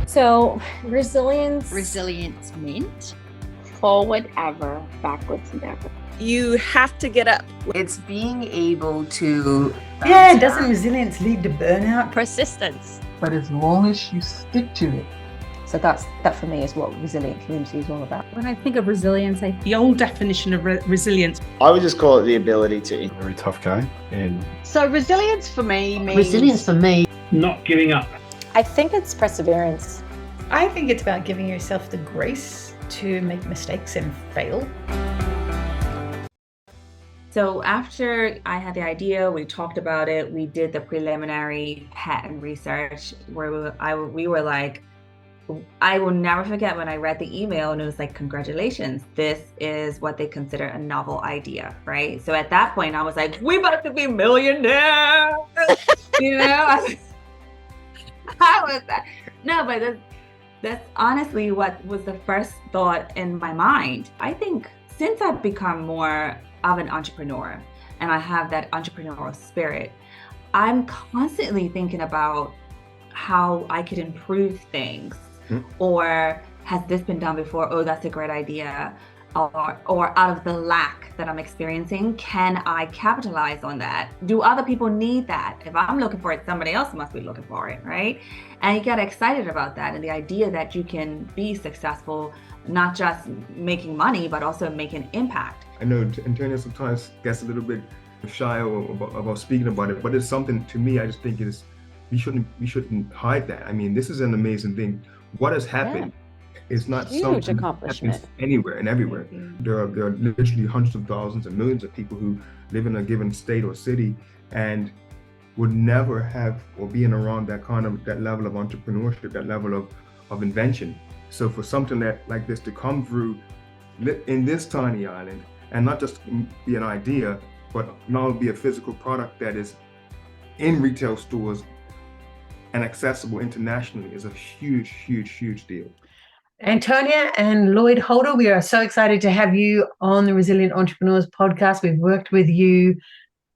So resilience. Resilience meant forward ever, backwards never. You have to get up. It's being able to... doesn't resilience lead to burnout? Persistence. But as long as you stick to it. So that for me is what resilient community is all about. When I think of resilience, the old definition of resilience. I would just call it the ability to... Very tough guy. So resilience for me means... Resilience for me... not giving up. I think it's perseverance. I think it's about giving yourself the grace to make mistakes and fail. So after I had the idea, we talked about it, we did the preliminary patent research where we were like, I will never forget when I read the email and it was like, congratulations, this is what they consider a novel idea, right? So at that point I was like, we about to be millionaires, you know? I was that. No, but that's honestly what was the first thought in my mind. I think since I've become more of an entrepreneur and I have that entrepreneurial spirit, I'm constantly thinking about how I could improve things. Or has this been done before? Oh, that's a great idea. Or out of the lack that I'm experiencing, can I capitalize on that? Do other people need that? If I'm looking for it, somebody else must be looking for it, right? And you get excited about that and the idea that you can be successful, not just making money, but also making impact. I know Antonia sometimes gets a little bit shy about speaking about it, but it's something to me, I just think we shouldn't hide that. I mean, this is an amazing thing. What has happened is not something that happens anywhere and everywhere. There are literally hundreds of thousands and millions of people who live in a given state or city and would never have or being around that level of entrepreneurship, that level of invention. So for something like this to come through in this tiny island and not just be an idea, but now be a physical product that is in retail stores and accessible internationally is a huge, huge, huge deal. Antonia and Lloyd Holder, we are so excited to have you on the Resilient Entrepreneurs podcast. We've worked with you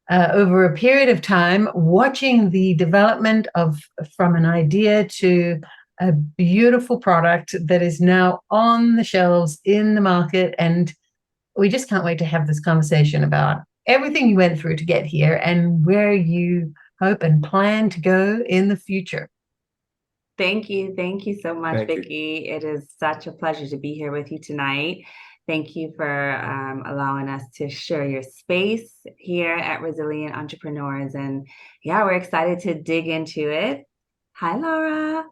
over a period of time, watching the development from an idea to a beautiful product that is now on the shelves in the market. And we just can't wait to have this conversation about everything you went through to get here and where you hope and plan to go in the future. Thank you so much, Vicki. It is such a pleasure to be here with you tonight. Thank you for allowing us to share your space here at Resilient Entrepreneurs. And yeah, we're excited to dig into it. Hi, Laura.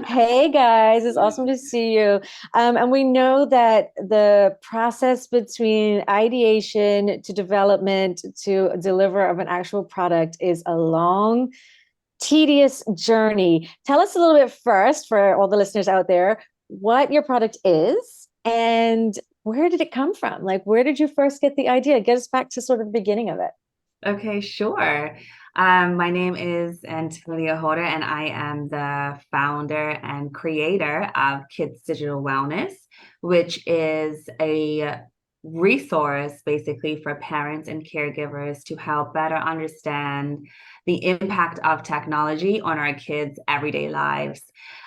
Hey, guys. It's awesome to see you. And we know that the process between ideation to development to deliver of an actual product is a long, tedious journey. Tell us a little bit first, for all the listeners out there, what your product is and where did it come from? Like, where did you first get the idea? Get us back to sort of the beginning of it. Okay, sure. My name is Antonia Holder, and I am the founder and creator of Kids Digital Wellness, which is a resource basically for parents and caregivers to help better understand the impact of technology on our kids' everyday lives.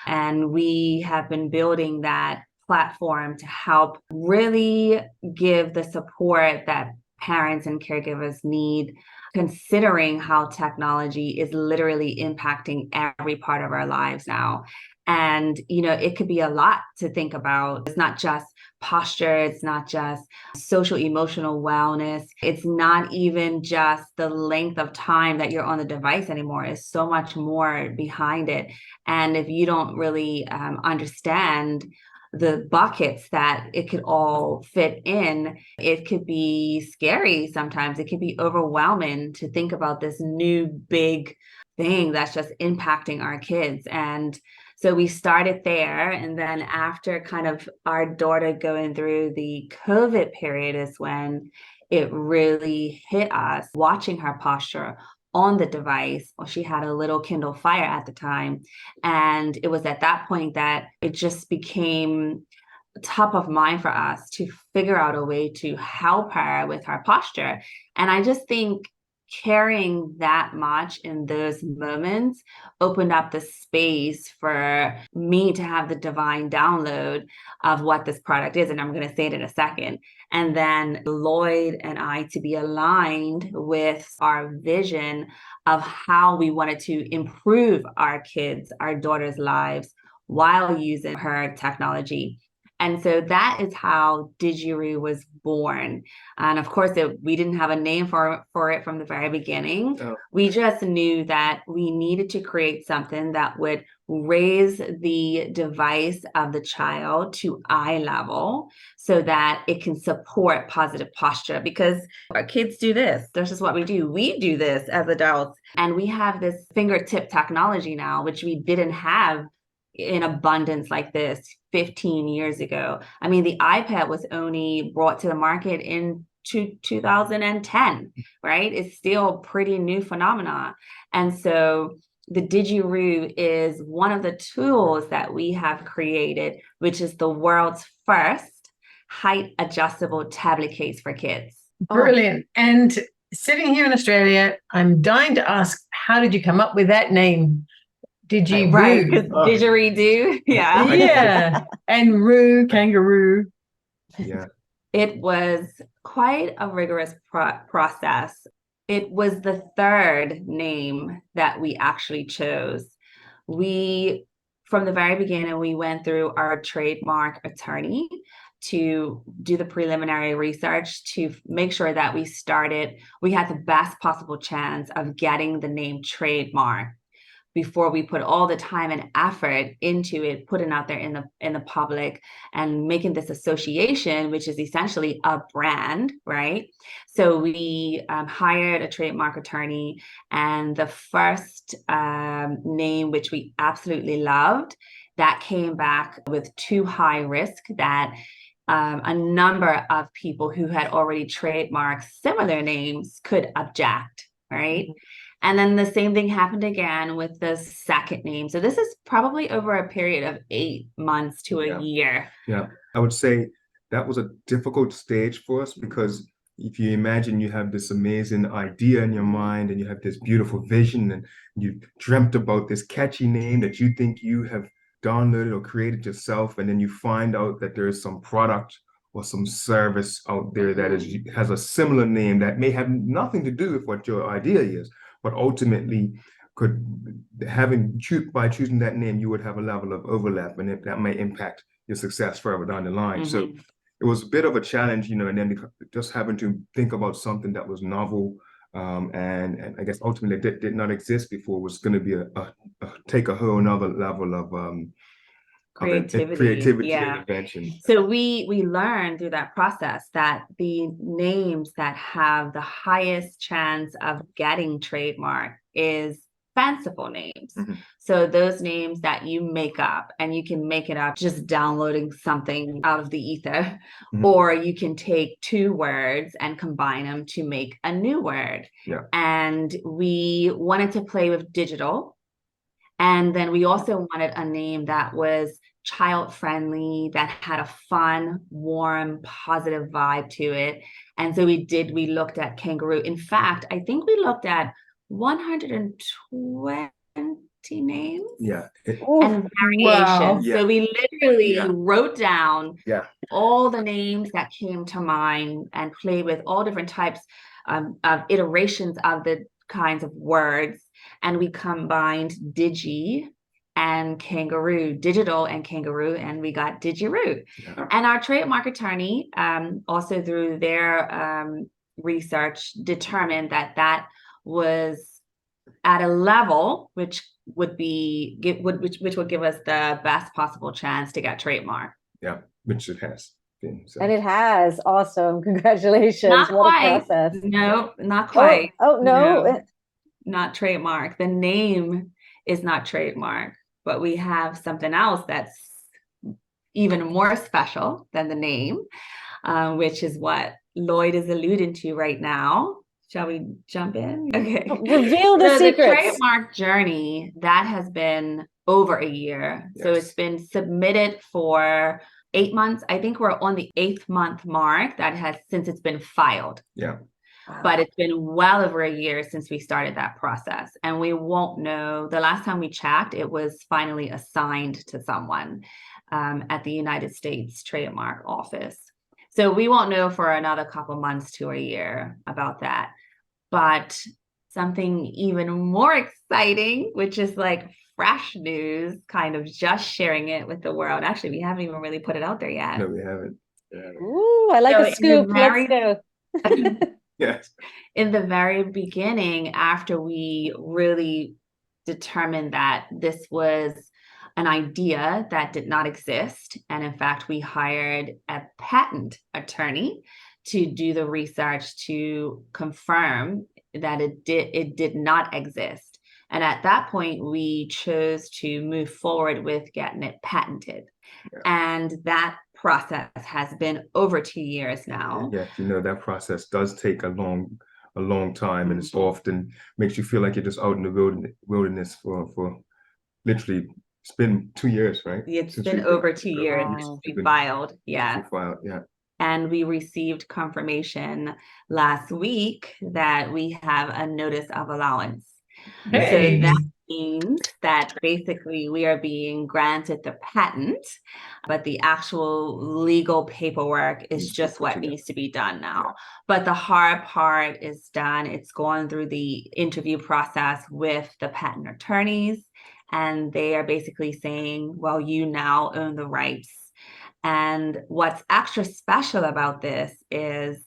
And we have been building that platform to help really give the support that parents and caregivers need, considering how technology is literally impacting every part of our lives now. And, you know, it could be a lot to think about. It's not just posture. It's not just social emotional wellness. It's not even just the length of time that you're on the device anymore. It's so much more behind it. And if you don't really understand the buckets that it could all fit in, it could be scary sometimes. It could be overwhelming to think about this new big thing that's just impacting our kids. And so we started there. And then after kind of our daughter going through the COVID period is when it really hit us, watching her posture on the device. She had a little Kindle Fire at the time. And it was at that point that it just became top of mind for us to figure out a way to help her with her posture. And I just think caring that much in those moments opened up the space for me to have the divine download of what this product is. And I'm going to say it in a second. And then Lloyd and I to be aligned with our vision of how we wanted to improve our kids, our daughters' lives while using her technology. And so that is how DigiRoo was born. And of course, we didn't have a name for it from the very beginning. Oh. We just knew that we needed to create something that would raise the device of the child to eye level so that it can support positive posture, because our kids do this. This is what we do. We do this as adults. And we have this fingertip technology now, which we didn't have in abundance like this 15 years ago. I mean, the iPad was only brought to the market in 2010, right? It's still pretty new phenomenon. And so the DigiRoo is one of the tools that we have created, which is the world's first height adjustable tablet case for kids. Brilliant. And sitting here in Australia, I'm dying to ask, how did you come up with that name? DigiRoo. Right, because didgeridoo. Yeah. Yeah. And roo, kangaroo. Yeah. It was quite a rigorous process. It was the third name that we actually chose. From the very beginning, we went through our trademark attorney to do the preliminary research to make sure that we had the best possible chance of getting the name trademark before we put all the time and effort into it, putting out there in the public and making this association, which is essentially a brand, right? So we hired a trademark attorney, and the first name, which we absolutely loved, that came back with too high risk that a number of people who had already trademarked similar names could object, right? And then the same thing happened again with the second name. So this is probably over a period of 8 months to a year. Yeah, I would say that was a difficult stage for us, because if you imagine you have this amazing idea in your mind and you have this beautiful vision and you dreamt about this catchy name that you think you have downloaded or created yourself, and then you find out that there is some product or some service out there that has a similar name that may have nothing to do with what your idea is, but ultimately by choosing that name, you would have a level of overlap, and that may impact your success further down the line. So it was a bit of a challenge, and then just having to think about something that was novel, and I guess ultimately did not exist before, was going to be take a whole another level of creativity and invention. So we learned through that process that the names that have the highest chance of getting trademark is fanciful names. So those names that you make up, and you can make it up just downloading something out of the ether, or you can take two words and combine them to make a new word. And we wanted to play with digital. And then we also wanted a name that was child-friendly, that had a fun, warm, positive vibe to it. And so we looked at kangaroo. In fact, I think we looked at 120 names and variations. Wow. So we literally wrote down all the names that came to mind and played with all different types of iterations of the kinds of words. And we combined digi and kangaroo, digital and kangaroo, and we got DigiRoo. And our trademark attorney, also through their research, determined that was at a level which would give us the best possible chance to get trademark. Yeah, which it has been. So. And it has. Awesome. Congratulations. Not what quite. a process. No, not quite. Oh, no. No, not trademark. The name is not trademark, but we have something else that's even more special than the name, which is what Lloyd is alluding to right now. Shall we jump in? Okay. Reveal the secrets. The trademark journey, that has been over a year. So it's been submitted for 8 months. I think we're on the 8th month mark since it's been filed. But it's been well over a year since we started that process. And we won't know. The last time we checked, it was finally assigned to someone at the United States Trademark Office. So we won't know for another couple months to a year about that. But something even more exciting, which is like fresh news, kind of just sharing it with the world. Actually, we haven't even really put it out there yet. No, we haven't. Ooh, I like So a scoop. very- Let's go. Yes. In the very beginning, after we really determined that this was an idea that did not exist, and in fact, we hired a patent attorney to do the research to confirm that it did not exist. And at that point, we chose to move forward with getting it patented. Yeah. And that process has been over 2 years now. Yeah, that process does take a long time, and it's often makes you feel like you're just out in the wilderness for literally. It's been 2 years, right? It's been over 2 years since we filed. Yeah. And we received confirmation last week that we have a notice of allowance. Hey. So that means that basically we are being granted the patent, but the actual legal paperwork is just what needs to be done now. But the hard part is done. It's going through the interview process with the patent attorneys, and they are basically saying, well, you now own the rights. And what's extra special about this is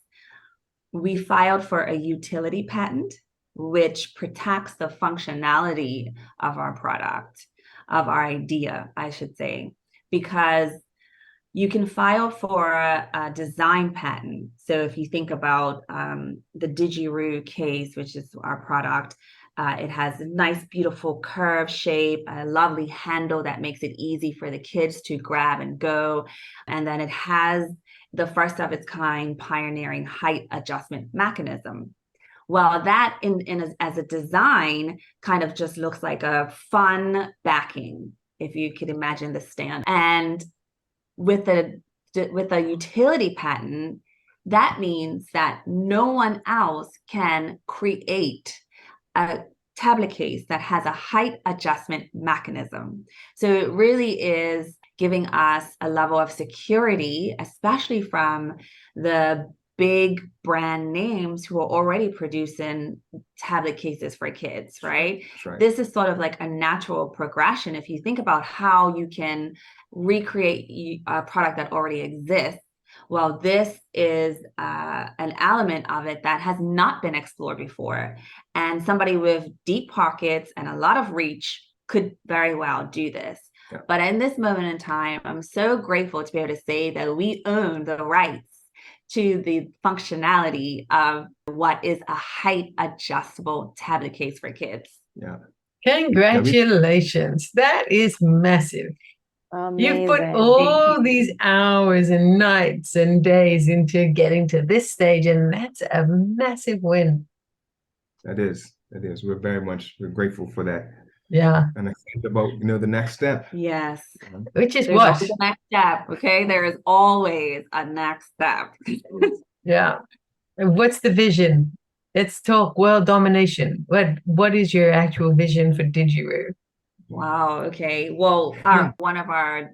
we filed for a utility patent, which protects the functionality of our product, of our idea, I should say, because you can file for a design patent. So if you think about the DigiRoo case, which is our product, it has a nice, beautiful curve shape, a lovely handle that makes it easy for the kids to grab and go. And then it has the first of its kind pioneering height adjustment mechanism. Well, that as a design kind of just looks like a fun backing, if you could imagine the stand. And with a utility patent, that means that no one else can create a tablet case that has a height adjustment mechanism. So it really is giving us a level of security, especially from the big brand names who are already producing tablet cases for kids, right? This is sort of like a natural progression. If you think about how you can recreate a product that already exists, well, this is an element of it that has not been explored before. And somebody with deep pockets and a lot of reach could very well do this. Yeah. But in this moment in time, I'm so grateful to be able to say that we own the rights to the functionality of what is a height adjustable tablet case for kids. Yeah. Congratulations. That is massive. Amazing. You've put all these hours and nights and days into getting to this stage, and that's a massive win. That is. We're grateful for that. Yeah. And I think about, the next step. Yes. Which is There's what? always the next step, okay? There is always a next step. Yeah. And what's the vision? Let's talk world domination. What is your actual vision for DigiRoo? Wow. Okay. Well, one of our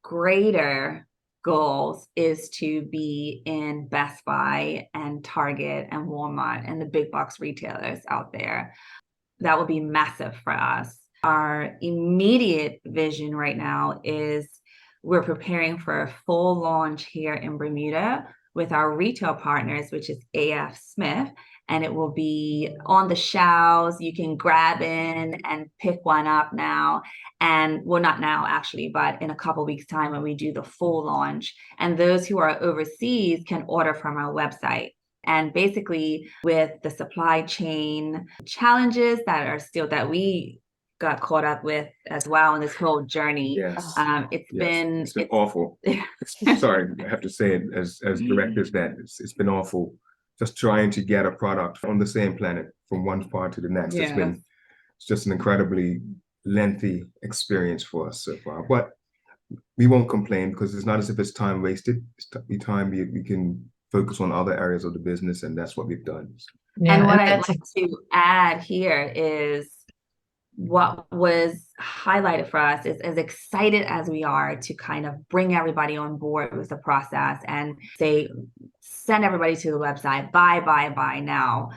greater goals is to be in Best Buy and Target and Walmart and the big box retailers out there. That will be massive for us. Our immediate vision right now is we're preparing for a full launch here in Bermuda with our retail partners, which is AF Smith. And it will be on the shelves. You can grab in and pick one up now. And well, not now actually, but in a couple weeks' time when we do the full launch. And those who are overseas can order from our website. And basically with the supply chain challenges that we got caught up with as well in this whole journey. Yes. It's been awful. Sorry, I have to say it as directors that it's been awful. Just trying to get a product on the same planet from one part to the next. Yes. It's just an incredibly lengthy experience for us so far. But we won't complain because it's not as if it's time wasted. It's time we can focus on other areas of the business, and that's what we've done. Yeah, And what I'd that's like to add here is what was highlighted for us is, as excited as we are to kind of bring everybody on board with the process and say, send everybody to the website, buy now.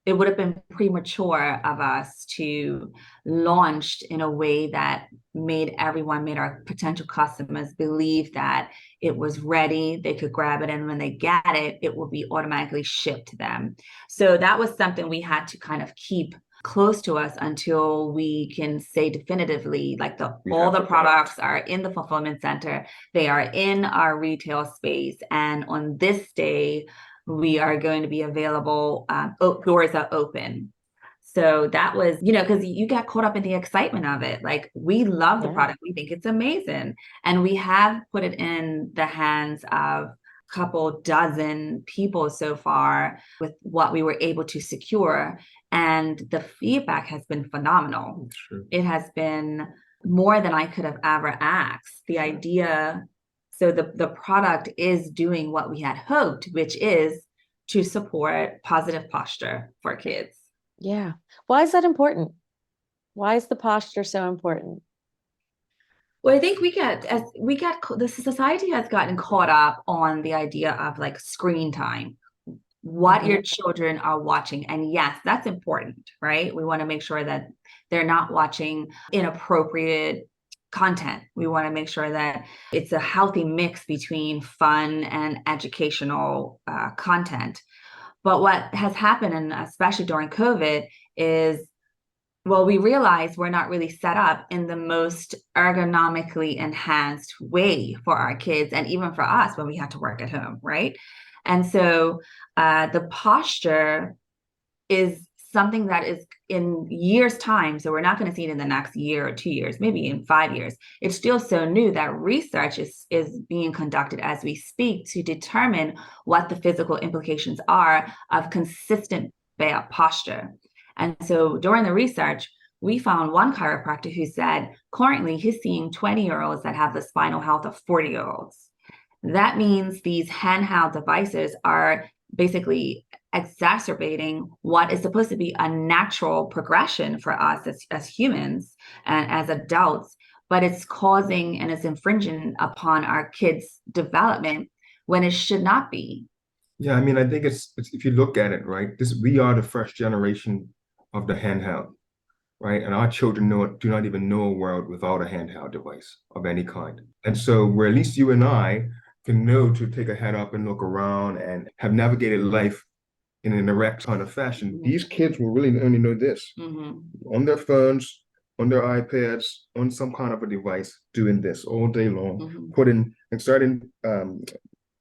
It would have been premature of us to launch in a way that made our potential customers believe that it was ready, they could grab it, and when they get it, it will be automatically shipped to them. So that was something we had to kind of keep close to us until we can say definitively, like all the products are in the fulfillment center, they are in our retail space, and on this day, we are going to be available, doors are open. So that was, because you got caught up in the excitement of it. Like, we love the product. We think it's amazing. And we have put it in the hands of a couple dozen people so far with what we were able to secure. And the feedback has been phenomenal. Sure. It has been more than I could have ever asked. The idea... So the product is doing what we had hoped, which is to support positive posture for kids. Yeah. Why is that important? Why is the posture so important? Well, I think the society has gotten caught up on the idea of like screen time, what your children are watching. And yes, that's important, right? We want to make sure that they're not watching inappropriate content. We want to make sure that it's a healthy mix between fun and educational content. But what has happened, and especially during COVID, is, well, we realize we're not really set up in the most ergonomically enhanced way for our kids, and even for us when we had to work at home, right? And so the posture is something that is in years' time. So we're not going to see it in the next year or 2 years, maybe in 5 years. It's still so new that research is being conducted as we speak to determine what the physical implications are of consistent bad posture. And so during the research, we found one chiropractor who said currently he's seeing 20-year-olds that have the spinal health of 40-year-olds. That means these handheld devices are basically exacerbating what is supposed to be a natural progression for us as humans and as adults, but it's causing and it's infringing upon our kids' development when it should not be. Yeah, I mean, I think it's if you look at it, right, we are the first generation of the handheld, right? And our children do not even know a world without a handheld device of any kind. And so where at least you and I can know to take a head up and look around and have navigated life in an erect kind of fashion, these kids will really only know this on their phones, on their iPads, on some kind of a device, doing this all day long, putting and starting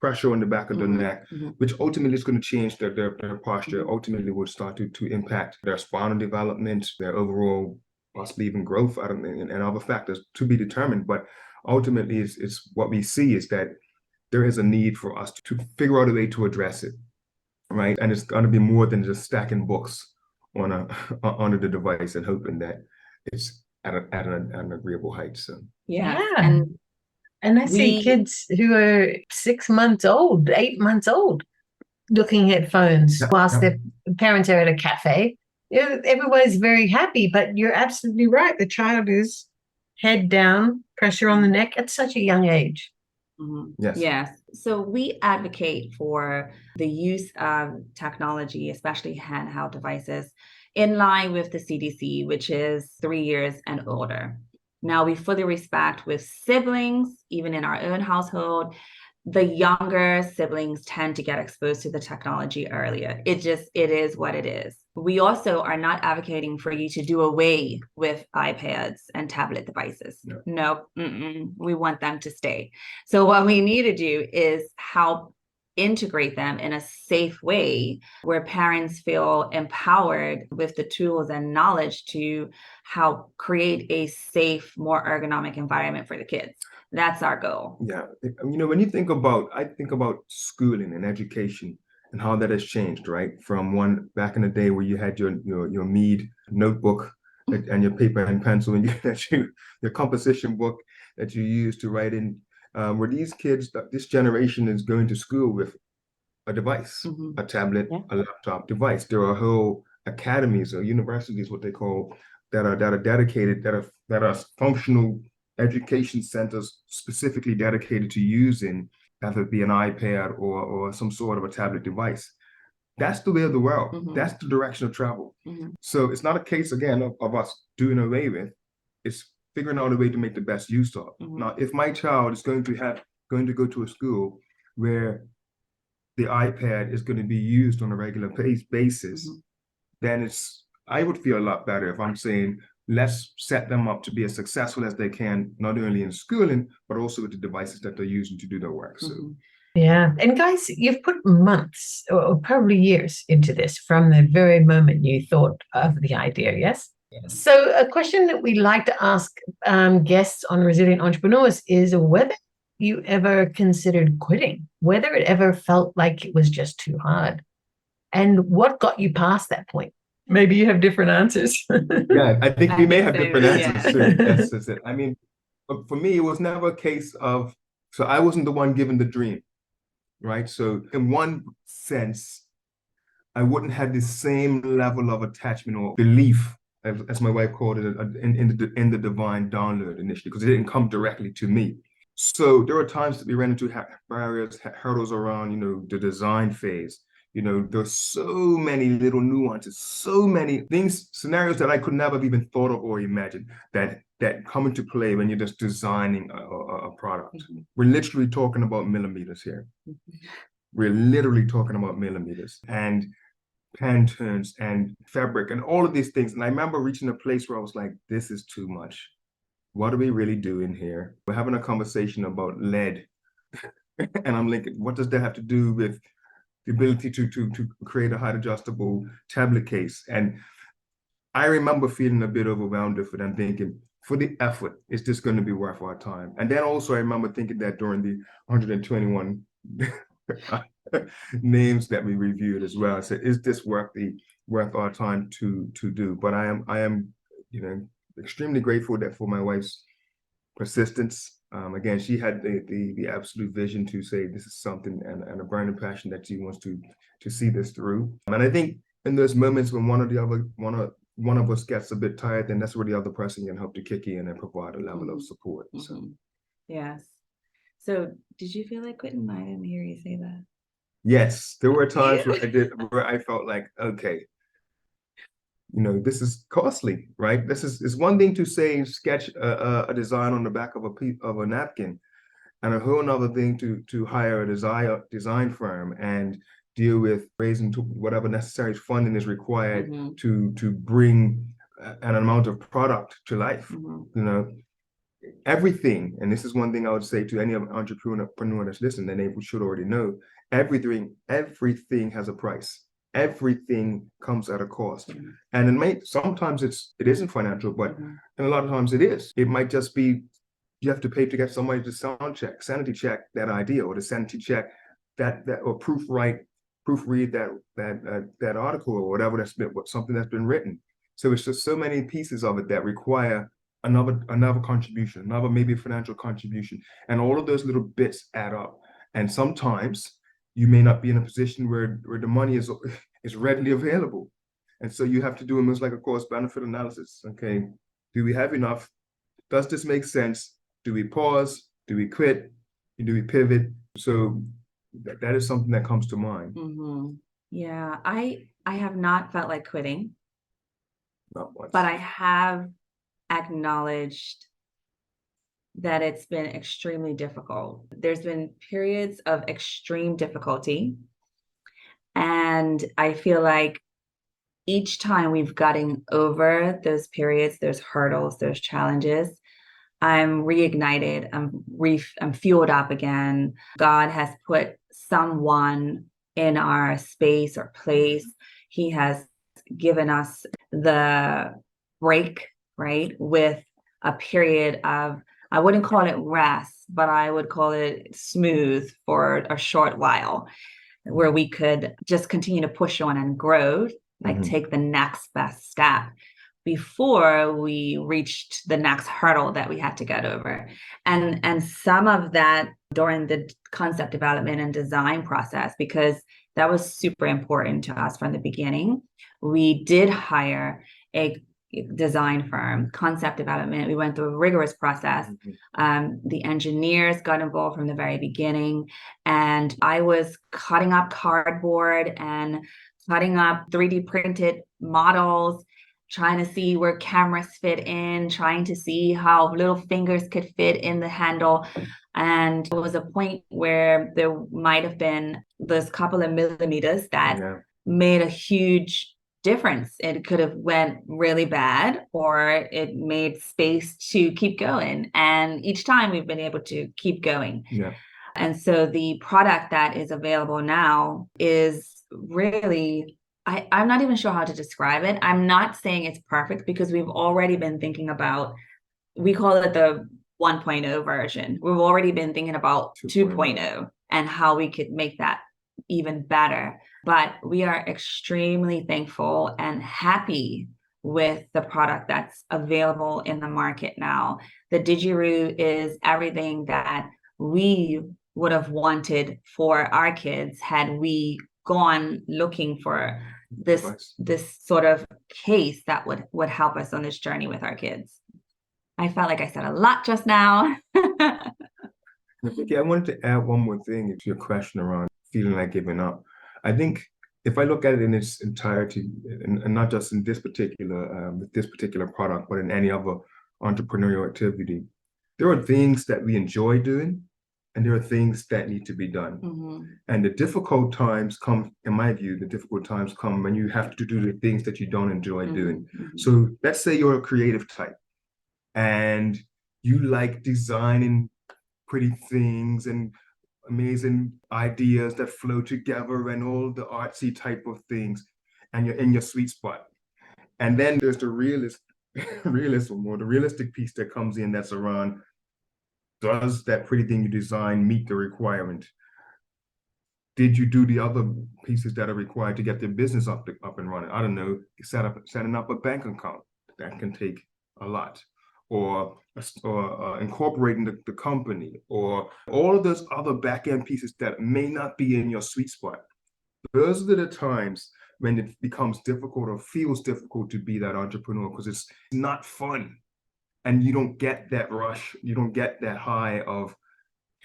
pressure on the back of the neck, which ultimately is going to change their posture, ultimately will start to impact their spinal development, their overall, possibly even growth, and other factors to be determined. But ultimately, it's what we see is that there is a need for us to figure out a way to address it, right? And it's going to be more than just stacking books on onto the device and hoping that it's at an agreeable height. So yeah. And I see kids who are 6 months old, 8 months old, looking at phones whilst their parents are at a cafe. Everybody's very happy, but you're absolutely right. The child is head down, pressure on the neck at such a young age. Yes. So we advocate for the use of technology, especially handheld devices, in line with the CDC, which is 3 years and older. Now, we fully respect with siblings, even in our own household, the younger siblings tend to get exposed to the technology earlier. It is what it is. We also are not advocating for you to do away with iPads and tablet devices. No, we want them to stay. So what we need to do is help integrate them in a safe way where parents feel empowered with the tools and knowledge to help create a safe, more ergonomic environment for the kids. That's our goal. Yeah. When you think about, I think about schooling and education and how that has changed, right? From one back in the day where you had your Mead notebook and your paper and pencil and your composition book that you used to write in, where these kids, this generation is going to school with a device, Mhm. a tablet, Yeah. a laptop device. There are whole academies or universities, what they call, that are dedicated, that are functional education centers specifically dedicated to using, whether it be an iPad or some sort of a tablet device. That's the way of the world. Mhm. That's the direction of travel. Mhm. So it's not a case, again, of us doing away with. It's figuring out a way to make the best use of. Mhm. Now, if my child is going to go to a school where the iPad is going to be used on a regular basis, Mhm. then I would feel a lot better if I'm saying, let's set them up to be as successful as they can, not only in schooling, but also with the devices that they're using to do their work. So Mhm. Yeah. And guys, you've put months or probably years into this from the very moment you thought of the idea, yes? So a question that we like to ask guests on Resilient Entrepreneurs is whether you ever considered quitting, whether it ever felt like it was just too hard, and what got you past that point. Maybe you have different answers. yeah, I think we may have so, different answers yeah. too. That's it. I mean, for me, it was never a case of, so I wasn't the one given the dream, right? So in one sense, I wouldn't have the same level of attachment or belief, as my wife called it, in the divine download initially, because it didn't come directly to me. So there were times that we ran into barriers, hurdles around, the design phase. There's so many little nuances, so many things, scenarios that I could never have even thought of or imagined that come into play when you're just designing a product. Mm-hmm. We're literally talking about millimeters here. Mm-hmm. We're literally talking about millimeters and Pantones and fabric and all of these things. And I remember reaching a place where I was like, this is too much. What are we really doing here? We're having a conversation about lead. And I'm like, what does that have to do with the ability to create a height adjustable tablet case? And I remember feeling a bit overwhelmed with it and thinking, for the effort, is this going to be worth our time? And then also I remember thinking that during the 121 names that we reviewed as well. I said, is this worth our time to do? But I am extremely grateful that for my wife's persistence. Again, she had the absolute vision to say this is something and a burning passion that she wants to see this through. And I think in those moments when one of us gets a bit tired, then that's where the other person can help to kick in and provide a level of support. So Yes. So did you feel like quitting? I didn't hear you say that. yes, there were times where I felt like, okay, this is costly, right? It's one thing to say sketch a design on the back of a napkin, and a whole other thing to hire a design firm and deal with raising whatever necessary funding is required to bring an amount of product to life. Everything, and this is one thing I would say to any entrepreneur that's listening, and they should already know, everything has a price. Everything comes at a cost. And sometimes it isn't financial, but and a lot of times it is. It might just be you have to pay to get somebody to sanity check that idea, or to sanity check that or proofread that article or whatever something that's been written. So it's just so many pieces of it that require another contribution, maybe a financial contribution, and all of those little bits add up. And sometimes you may not be in a position where the money is readily available, and so you have to do almost like a cost benefit analysis. Okay, do we have enough? Does this make sense? Do we pause? Do we quit? Do we pivot? So that is something that comes to mind. Yeah, I have not felt like quitting, Not once. but I have acknowledged that it's been extremely difficult. There's been periods of extreme difficulty, and I feel like each time we've gotten over those periods, those hurdles, those challenges, I'm reignited, I'm fueled up again. God has put someone in our space or place. He has given us the break, right, with a period of, I wouldn't call it rest, but I would call it smooth for a short while, where we could just continue to push on and grow, like take the next best step before we reached the next hurdle that we had to get over. And some of that during the concept development and design process, because that was super important to us from the beginning. We did hire a design firm, concept development. We went through a rigorous process. The engineers got involved from the very beginning, and I was cutting up cardboard and cutting up 3D printed models, trying to see where cameras fit in, trying to see how little fingers could fit in the handle. And there was a point where there might have been this couple of millimeters that made a huge difference. It could have went really bad, or it made space to keep going. And each time we've been able to keep going. Yeah. And so the product that is available now is really, I'm not even sure how to describe it. I'm not saying it's perfect, because we've already been thinking about, we call it the 1.0 version. We've already been thinking about 2.0 and how we could make that even better. But we are extremely thankful and happy with the product that's available in the market now. The DigiRoo is everything that we would have wanted for our kids had we gone looking for this sort of case that would help us on this journey with our kids. I felt like I said a lot just now. Yeah, I wanted to add one more thing to your question around feeling like giving up. I think if I look at it in its entirety, and not just in this particular product, but in any other entrepreneurial activity, there are things that we enjoy doing, and there are things that need to be done. And the difficult times come, in my view, when you have to do the things that you don't enjoy doing. So let's say you're a creative type and you like designing pretty things and amazing ideas that flow together and all the artsy type of things, and you're in your sweet spot. And then there's the realism, or the realistic piece that comes in, that's around, does that pretty thing you design meet the requirement? Did you do the other pieces that are required to get the business up and running? I don't know, setting up a bank account, that can take a lot. Or incorporating the company, or all of those other back-end pieces that may not be in your sweet spot. Those are the times when it becomes difficult or feels difficult to be that entrepreneur, because it's not fun. And you don't get that rush. You don't get that high of,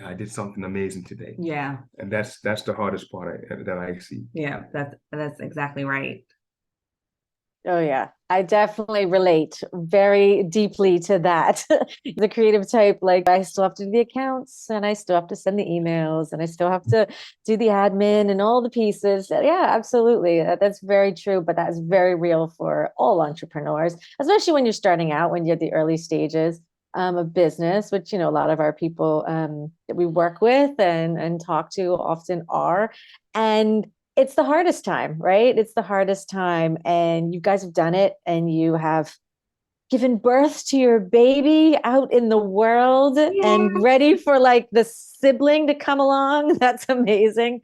I did something amazing today. Yeah. And that's the hardest part that I see. Yeah, that's exactly right. Oh, yeah. I definitely relate very deeply to that. The creative type, like, I still have to do the accounts, and I still have to send the emails, and I still have to do the admin and all the pieces. Yeah, absolutely. That's very true. But that's very real for all entrepreneurs, especially when you're starting out, when you're at the early stages of business, which, a lot of our people that we work with and talk to often are. And it's the hardest time, right? It's the hardest time. And you guys have done it, and you have given birth to your baby out in the world and ready for like the sibling to come along. That's amazing.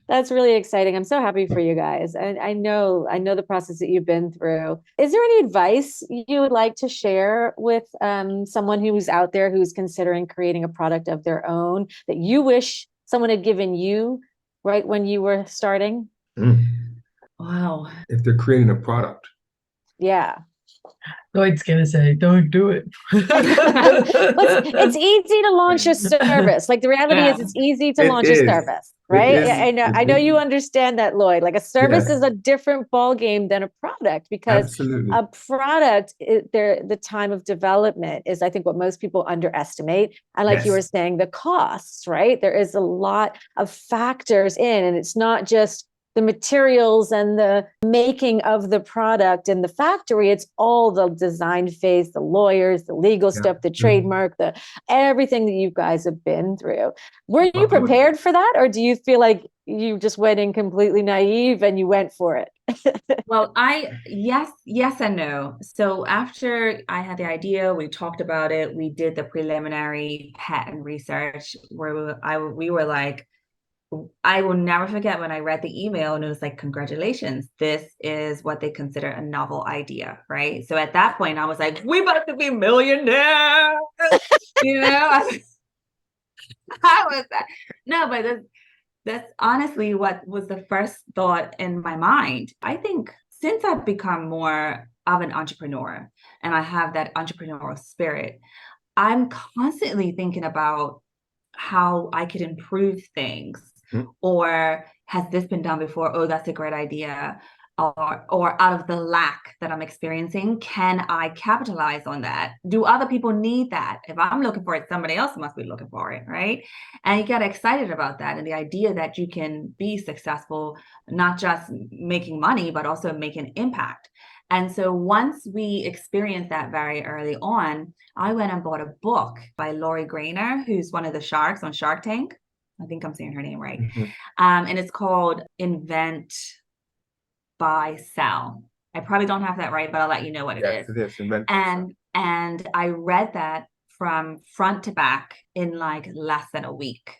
That's really exciting. I'm so happy for you guys. And I know the process that you've been through. Is there any advice you would like to share with someone who's out there who's considering creating a product of their own that you wish someone had given you right when you were starting? Wow. If they're creating a product. Yeah. Lloyd's gonna say, don't do it. It's easy to launch a service. Like, the reality is, it's easy to launch a service, right? I know you understand that, Lloyd. Like, a service is a different ball game than a product, because a product, the time of development is, I think, what most people underestimate. And like you were saying, the costs, right? There is a lot of factors in, and it's not just the materials and the making of the product in the factory. It's all the design phase, the lawyers, the legal stuff, the trademark, the everything that you guys have been through. Were you prepared for that, or do you feel like you just went in completely naive and you went for it? Well, yes and no. So after I had the idea, we talked about it, we did the preliminary patent research where we were like, I will never forget when I read the email and it was like, congratulations, this is what they consider a novel idea, right? So at that point, I was like, we about to be millionaires, How was that? No, but that's honestly what was the first thought in my mind. I think since I've become more of an entrepreneur and I have that entrepreneurial spirit, I'm constantly thinking about how I could improve things, or has this been done before? Oh, that's a great idea. Or out of the lack that I'm experiencing, can I capitalize on that? Do other people need that? If I'm looking for it, somebody else must be looking for it, right? And you get excited about that and the idea that you can be successful, not just making money, but also make an impact. And so once we experienced that very early on, I went and bought a book by Lloyd Greiner, who's one of the sharks on Shark Tank. I think I'm saying her name right. And it's called Invent, Buy, Sell. I probably don't have that right, but I'll let you know what it is. It is. Inventors. And I read that from front to back in like less than a week.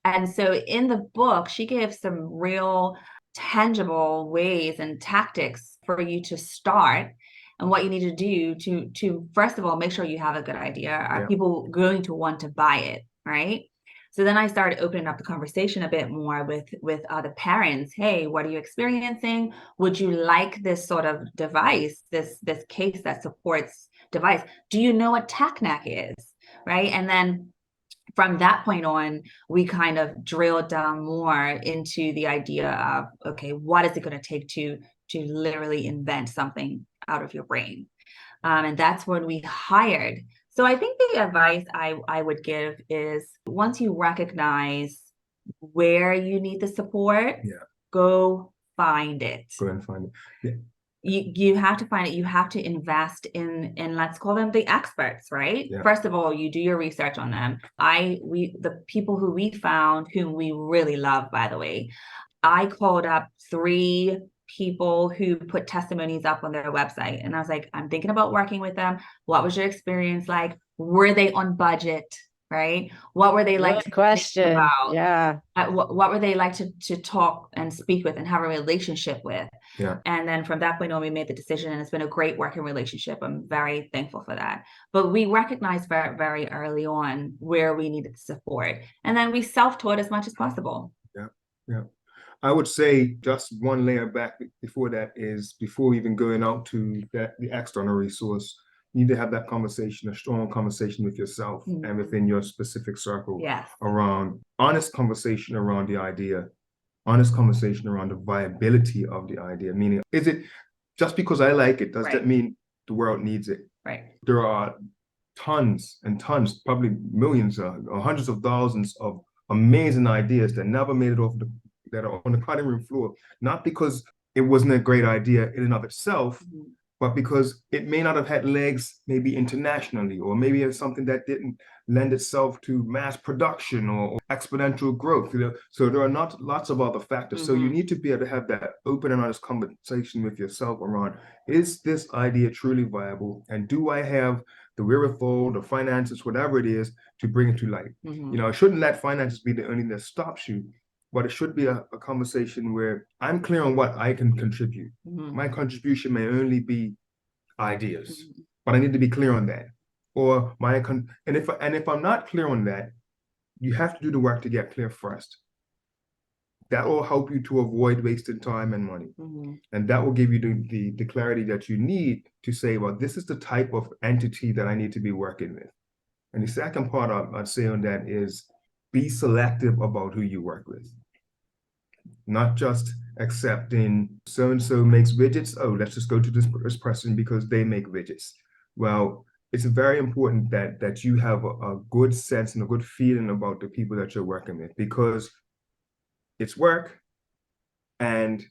And so in the book, she gives some real tangible ways and tactics for you to start, and what you need to do to first of all make sure you have a good idea. Are people going to want to buy it, right? So then I started opening up the conversation a bit more with other parents. Hey, what are you experiencing? Would you like this sort of device, this case that supports device? Do you know what TechNeck is, right? And then from that point on, we kind of drilled down more into the idea of, okay, what is it going to take to literally invent something out of your brain? And that's when we hired. So I think the advice I would give is, once you recognize where you need the support, go find it. Go and find it. Yeah. You have to find it. You have to invest in let's call them the experts, right? Yeah. First of all, you do your research on them. The people who we found, whom we really love, by the way, I called up 3 people who put testimonies up on their website, and I was like, I'm thinking about working with them. What was your experience like? Were they on budget? Right? What were they like to question about? Yeah. What were they like to talk and speak with and have a relationship with? Yeah. And then from that point on, we made the decision, and it's been a great working relationship. I'm very thankful for that. But we recognized very, very early on where we needed support, and then we self-taught as much as possible. Yeah. I would say just one layer back before that is, before even going out to the external resource, you need to have that conversation, a strong conversation with yourself and within your specific circle, around honest conversation around the idea, honest conversation around the viability of the idea. Meaning, is it just because I like it, does that mean the world needs it? Right. There are tons and tons, probably millions or hundreds of thousands of amazing ideas that never made it off that are on the cutting room floor, not because it wasn't a great idea in and of itself, but because it may not have had legs maybe internationally, or maybe it's something that didn't lend itself to mass production or exponential growth. So there are not lots of other factors. So you need to be able to have that open and honest conversation with yourself around, is this idea truly viable? And do I have the wherewithal, the finances, whatever it is, to bring it to light? I shouldn't let finances be the only thing that stops you, but it should be a conversation where I'm clear on what I can contribute. My contribution may only be ideas, but I need to be clear on that. Or and if I'm not clear on that, you have to do the work to get clear first. That will help you to avoid wasting time and money, and that will give you the clarity that you need to say, well, this is the type of entity that I need to be working with. And the second part I'd say on that is, be selective about who you work with. Not just accepting so-and-so makes widgets. Oh, let's just go to this person because they make widgets. Well, it's very important that you have a good sense and a good feeling about the people that you're working with, because it's work, and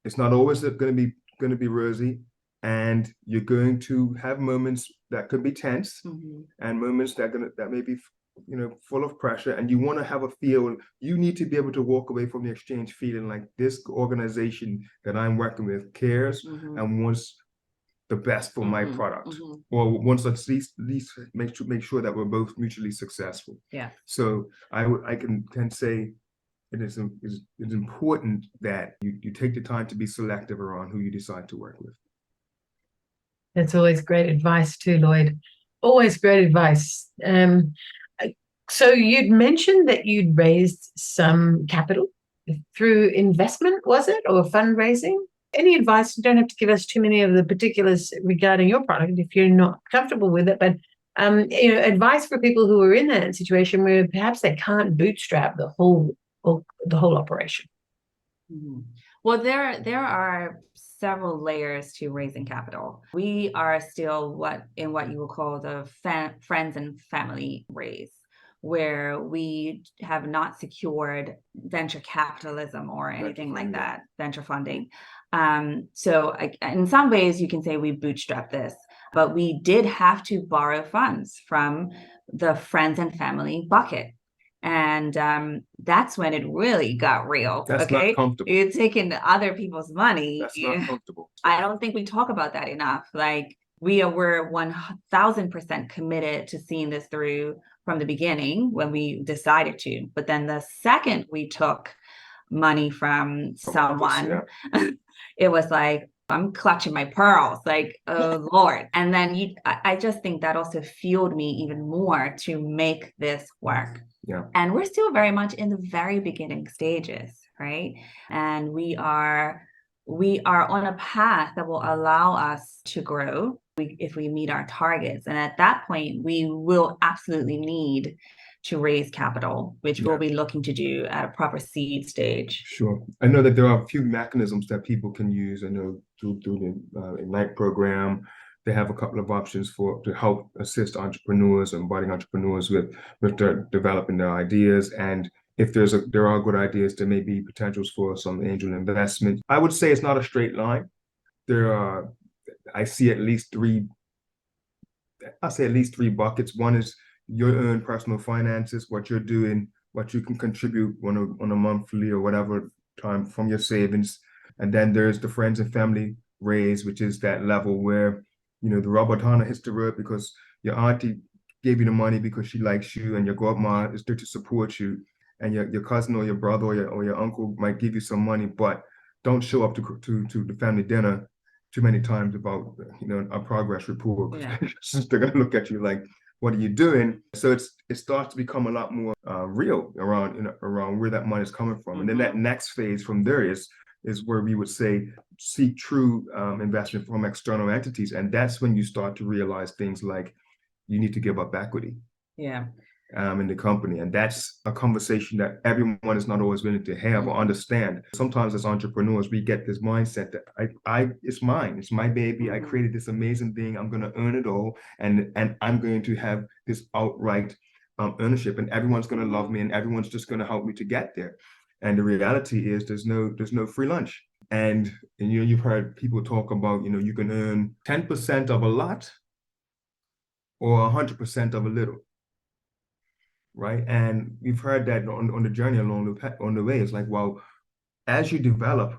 it's not always going to be rosy, and you're going to have moments that could be tense, and moments that may be full of pressure, and you want to have a feel. You need to be able to walk away from the exchange feeling like this organization that I'm working with cares and wants the best for my product, or wants at least make sure that we're both mutually successful. Yeah. So I can say it is important that you take the time to be selective around who you decide to work with. That's always great advice too, Lloyd. Always great advice. So you'd mentioned that you'd raised some capital through investment, was it, or fundraising? Any advice? You don't have to give us too many of the particulars regarding your product if you're not comfortable with it, but advice for people who are in that situation where perhaps they can't bootstrap the whole operation. Mm-hmm. Well, there are several layers to raising capital. We are still what you would call the friends and family raise, where we have not secured venture capitalism or anything like that, venture funding. So in some ways you can say we bootstrapped this, but we did have to borrow funds from the friends and family bucket. And that's when it really got real. That's okay, not comfortable. You're taking other people's money. That's not comfortable. I don't think we talk about that enough. Like we're 1000% committed to seeing this through from the beginning when we decided to. But then the second we took money from someone, it was like, I'm clutching my pearls, like, oh Lord. And then I just think that also fueled me even more to make this work. Yeah. And we're still very much in the very beginning stages, right? And we are on a path that will allow us to grow if we meet our targets. And at that point, we will absolutely need to raise capital, which we'll be looking to do at a proper seed stage. Sure. I know that there are a few mechanisms that people can use. I know through the Ignite program, they have a couple of options to help assist entrepreneurs and budding entrepreneurs with developing their ideas. And if there are good ideas, there may be potentials for some angel investment. I would say it's not a straight line. I see at least three buckets. One is your own personal finances, what you're doing, what you can contribute on a monthly or whatever time from your savings. And then there's the friends and family raise, which is that level where, the rubber kind of hits the road because your auntie gave you the money because she likes you, and your godma is there to support you, and your cousin or your brother or your uncle might give you some money, but don't show up to the family dinner too many times about a progress report. Yeah. They're gonna look at you like, what are you doing? So it starts to become a lot more real around where that money is coming from. And then that next phase from there is where we would say seek true investment from external entities. And that's when you start to realize things like you need to give up equity. Yeah. In the company. And that's a conversation that everyone is not always willing to have or understand. Sometimes as entrepreneurs, we get this mindset that it's mine, it's my baby. I created this amazing thing. I'm going to earn it all. And I'm going to have this outright ownership, and everyone's going to love me, and everyone's just going to help me to get there. And the reality is there's no free lunch. And you've heard people talk about, you can earn 10% of a lot or 100% of a little. Right. And we've heard that on the journey on the way. It's like, well, as you develop,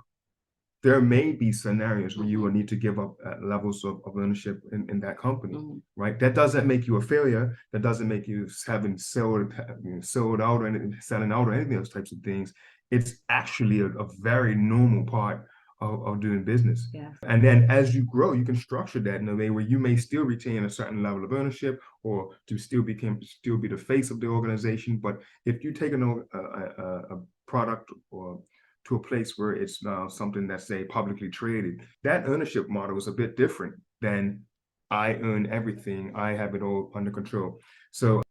there may be scenarios where you will need to give up levels of ownership in that company. Right. That doesn't make you a failure. That doesn't make you having sold out or anything, selling out or any of those types of things. It's actually a very normal part of doing business. Yeah. And then as you grow, you can structure that in a way where you may still retain a certain level of ownership or to still be the face of the organization. But if you take a product or to a place where it's now something that's, say, publicly traded, that ownership model is a bit different than I own everything, I have it all under control. So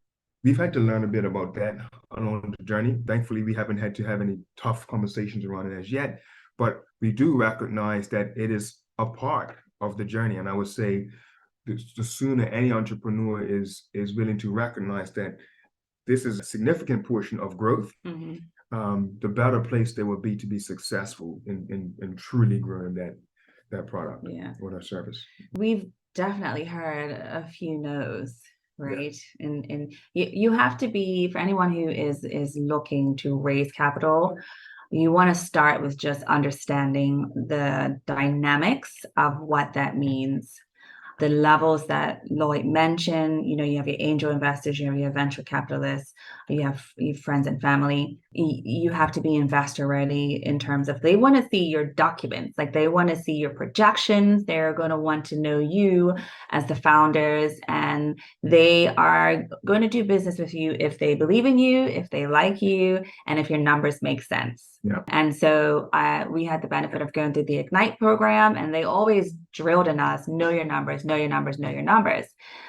we've had to learn a bit about that along the journey. Thankfully, we haven't had to have any tough conversations around it as yet. But we do recognize that it is a part of the journey. And I would say the sooner any entrepreneur is willing to recognize that this is a significant portion of growth, the better place they will be to be successful in truly growing that product or that service. We've definitely heard a few no's, right? Yeah. And you have to be, for anyone who is looking to raise capital, you want to start with just understanding the dynamics of what that means. the levels that Lloyd mentioned. You have your angel investors, you have your venture capitalists, you have your friends and family. You have to be investor ready in terms of they want to see your documents, like they want to see your projections. They're going to want to know you as the founders, and they are going to do business with you if they believe in you, if they like you, and if your numbers make sense. Yeah. And so we had the benefit of going through the Ignite program, and they always drilled in us, know your numbers, know your numbers, know your numbers.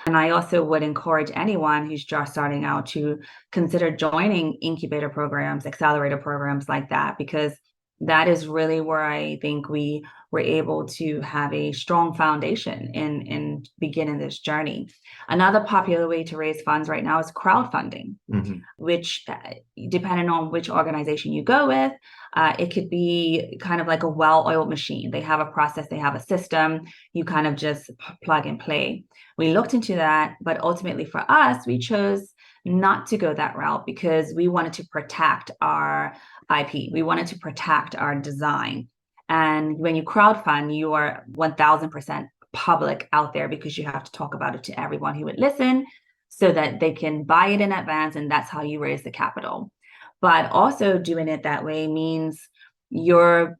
And I also would encourage anyone who's just starting out to consider joining incubator programs, accelerator programs like that, because that is really where I think we were able to have a strong foundation in beginning this journey. Another popular way to raise funds right now is crowdfunding, which, depending on which organization you go with, it could be kind of like a well-oiled machine. They have a process, they have a system, you kind of just plug and play. We looked into that, but ultimately for us, we chose not to go that route because we wanted to protect our IP. We wanted to protect our design. And when you crowdfund, you are 1000% public out there because you have to talk about it to everyone who would listen so that they can buy it in advance. And that's how you raise the capital. But also doing it that way means you're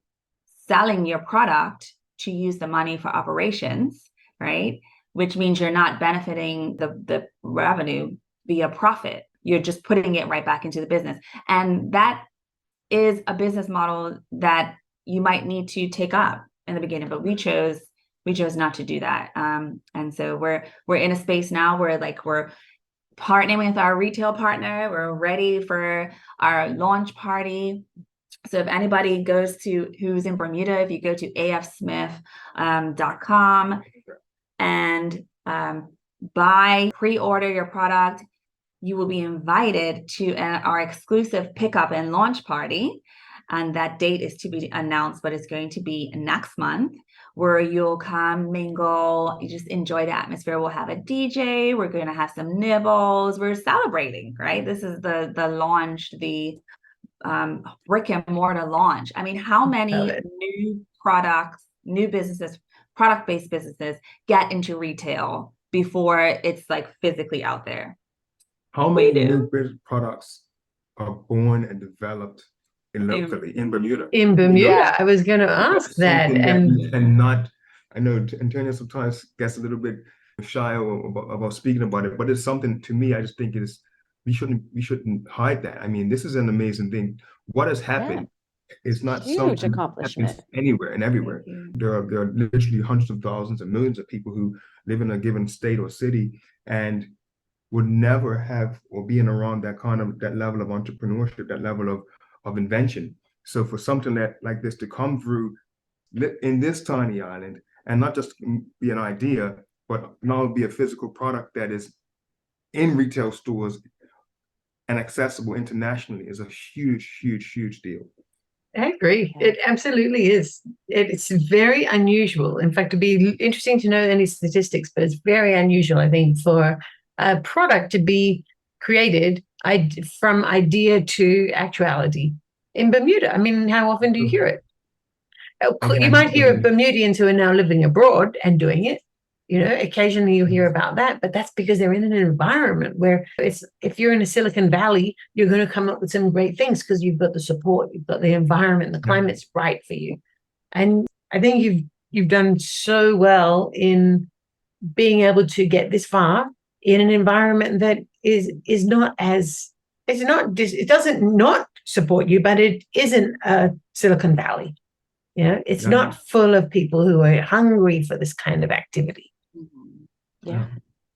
selling your product to use the money for operations, right? Which means you're not benefiting the revenue via profit. You're just putting it right back into the business. And that is a business model that you might need to take up in the beginning, but we chose not to do that. And so we're in a space now where we're partnering with our retail partner. We're ready for our launch party. So if anybody who's in Bermuda, if you go to afsmith.com and pre-order your product, you will be invited to our exclusive pickup and launch party. And that date is to be announced, but it's going to be next month, where you'll come, mingle, you just enjoy the atmosphere. We'll have a DJ. We're going to have some nibbles. We're celebrating, right? This is the launch, the brick and mortar launch. I mean, how many new products, new businesses, product-based businesses get into retail before it's physically out there? How many new products are born and developed locally in Bermuda? In Bermuda, I was going to ask that. And not, I know Antonia sometimes gets a little bit shy about speaking about it, but it's something to me, I just think we shouldn't hide that. I mean, this is an amazing thing. What has happened is not huge something accomplishment that happens anywhere and everywhere. There are literally hundreds of thousands and millions of people who live in a given state or city and would never have or being around that level of entrepreneurship, that level of invention. So for something like this to come through in this tiny island and not just be an idea, but now be a physical product that is in retail stores and accessible internationally is a huge, huge, huge deal. I agree. It absolutely is. It's very unusual. In fact, it'd be interesting to know any statistics, but it's very unusual, I think, for a product to be created from idea to actuality in Bermuda. I mean, how often do you hear it? You might hear of Bermudians who are now living abroad and doing it. Occasionally you hear about that, but that's because they're in an environment where if you're in a Silicon Valley, you're going to come up with some great things because you've got the support, you've got the environment, the climate's right for you. And I think you've done so well in being able to get this far in an environment that is not as, it doesn't not support you, but it isn't a Silicon Valley. It's not full of people who are hungry for this kind of activity. Yeah.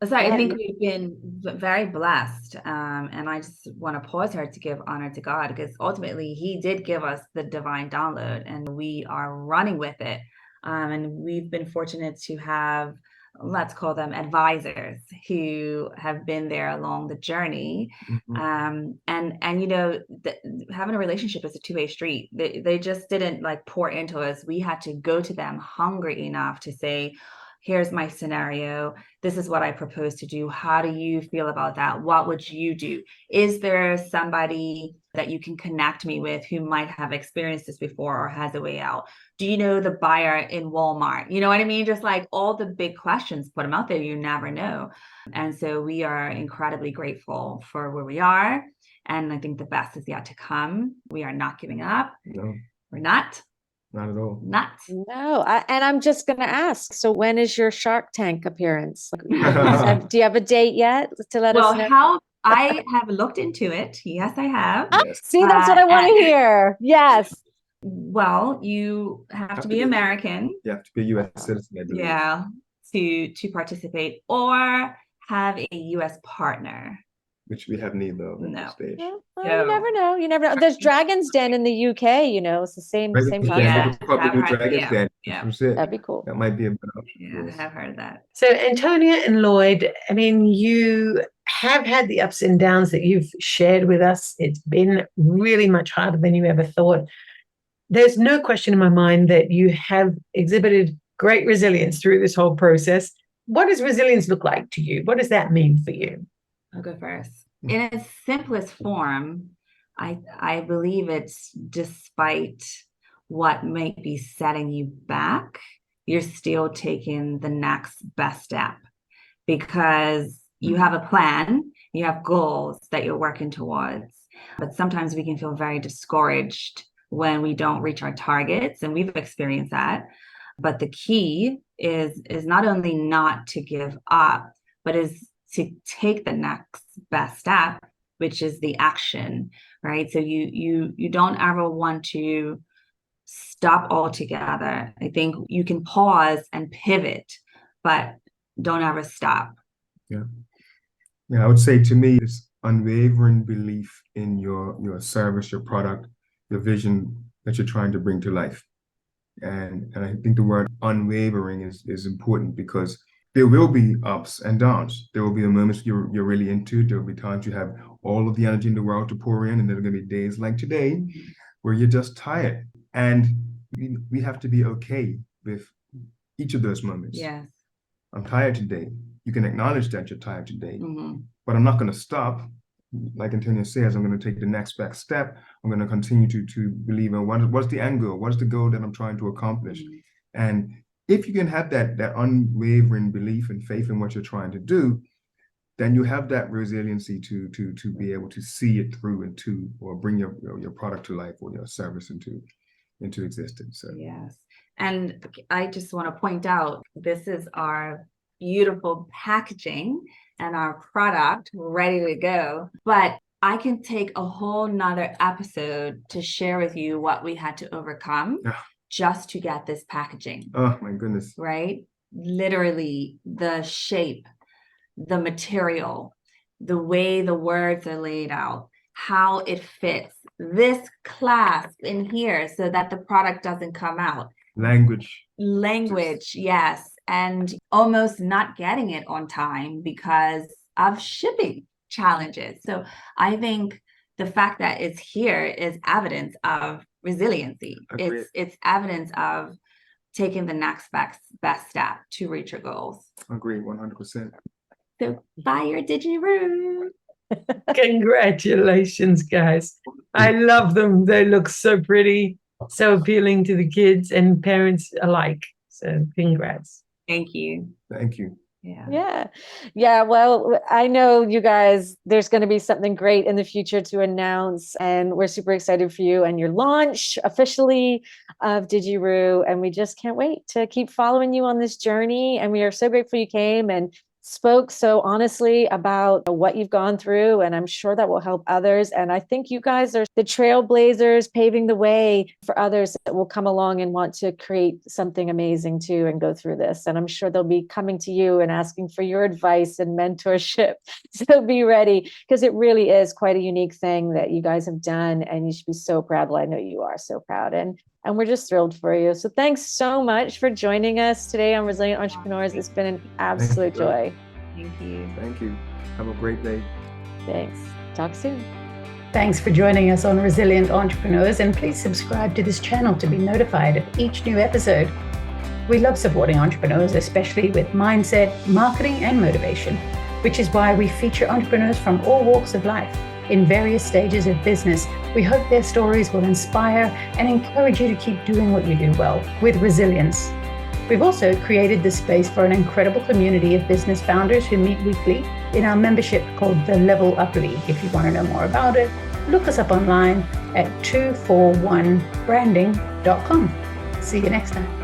So I think we've been very blessed. And I just want to pause here to give honor to God, because ultimately he did give us the divine download and we are running with it. And we've been fortunate to have, let's call them advisors, who have been there along the journey. And having a relationship is a two-way street. They just didn't pour into us. We had to go to them hungry enough to say, here's my scenario. This is what I propose to do. How do you feel about that? What would you do? Is there somebody that you can connect me with who might have experienced this before or has a way out? Do you know the buyer in Walmart? You know what I mean? Just like all the big questions, put them out there. You never know. And so we are incredibly grateful for where we are. And I think the best is yet to come. We are not giving up. No, We're not. not at all. Not. No, and I'm just going to ask. So, when is your Shark Tank appearance? Do you have a date yet to let us know? Well, I have looked into it. Yes, I have. Yes. See, that's what I want to hear. Yes. Well, you have to be American. You have to be a U.S. citizen, I believe. Yeah, to participate, or have a U.S. partner. Which we have neither of at No. this stage. Well, No. you never know. You never know. There's Dragon's Den in the UK. You know, it's the same Dragon's Den, concept. Yeah. we could probably do I've heard- Dragon's yeah, Den. yeah. That's it. That'd be cool. That might be a good option. Yeah, I have heard that. So, Antonia and Lloyd, I mean, you have had the ups and downs that you've shared with us. It's been really much harder than you ever thought. There's no question in my mind that you have exhibited great resilience through this whole process. What does resilience look like to you? What does that mean for you? I'll go first. In its simplest form, I believe it's despite what might be setting you back, you're still taking the next best step because you have a plan, you have goals that you're working towards. But sometimes we can feel very discouraged when we don't reach our targets, and we've experienced that. But the key is not only not to give up, but is to take the next best step, which is the action, right? So you don't ever want to stop altogether. I think you can pause and pivot, but don't ever stop. Yeah, I would say to me, it's unwavering belief in your service, your product, your vision that you're trying to bring to life. And I think the word unwavering is important because there will be ups and downs. There will be the moments you're really into it. There will be times you have all of the energy in the world to pour in, and there are going to be days like today where you're just tired. And we have to be okay with each of those moments. Yes. I'm tired today. You can acknowledge that you're tired today, Mm-hmm. but I'm not going to stop. Like Antonia says, I'm going to take the next best step. I'm going to continue to believe in what's the end goal? What's the goal that I'm trying to accomplish? Mm-hmm. And if you can have that unwavering belief and faith in what you're trying to do, then you have that resiliency to be able to see it through or bring your product to life or your service into existence. So. Yes. And I just want to point out, this is our beautiful packaging and our product ready to go. But I can take a whole nother episode to share with you what we had to overcome just to get this packaging. Oh my goodness. Right? Literally the shape, the material, the way the words are laid out, how it fits, this clasp in here so that the product doesn't come out. Language, yes. And almost not getting it on time because of shipping challenges. So I think the fact that it's here is evidence of resiliency. Agreed. It's evidence of taking the next best step to reach your goals. Agree, 100%. So buy your DigiRoo. Congratulations, guys. I love them. They look so pretty, so appealing to the kids and parents alike. So congrats. Thank you. Thank you. Yeah. Well, I know you guys, there's going to be something great in the future to announce, and we're super excited for you and your launch officially of DigiRoo. And we just can't wait to keep following you on this journey. And we are so grateful you came and spoke so honestly about what you've gone through, and I'm sure that will help others. And I think you guys are the trailblazers paving the way for others that will come along and want to create something amazing too and go through this. And I'm sure they'll be coming to you and asking for your advice and mentorship. So be ready, because it really is quite a unique thing that you guys have done, and you should be so proud. Well, I know you are so proud, and we're just thrilled for you. So thanks so much for joining us today on Resilient Entrepreneurs. It's been an absolute joy. Thank you. Thank you. Have a great day. Thanks. Talk soon. Thanks for joining us on Resilient Entrepreneurs, and please subscribe to this channel to be notified of each new episode. We love supporting entrepreneurs, especially with mindset, marketing, and motivation, which is why we feature entrepreneurs from all walks of life in various stages of business. We hope their stories will inspire and encourage you to keep doing what you do well with resilience. We've also created this space for an incredible community of business founders who meet weekly in our membership called the Level Up League. If you want to know more about it, look us up online at 241branding.com. See you next time.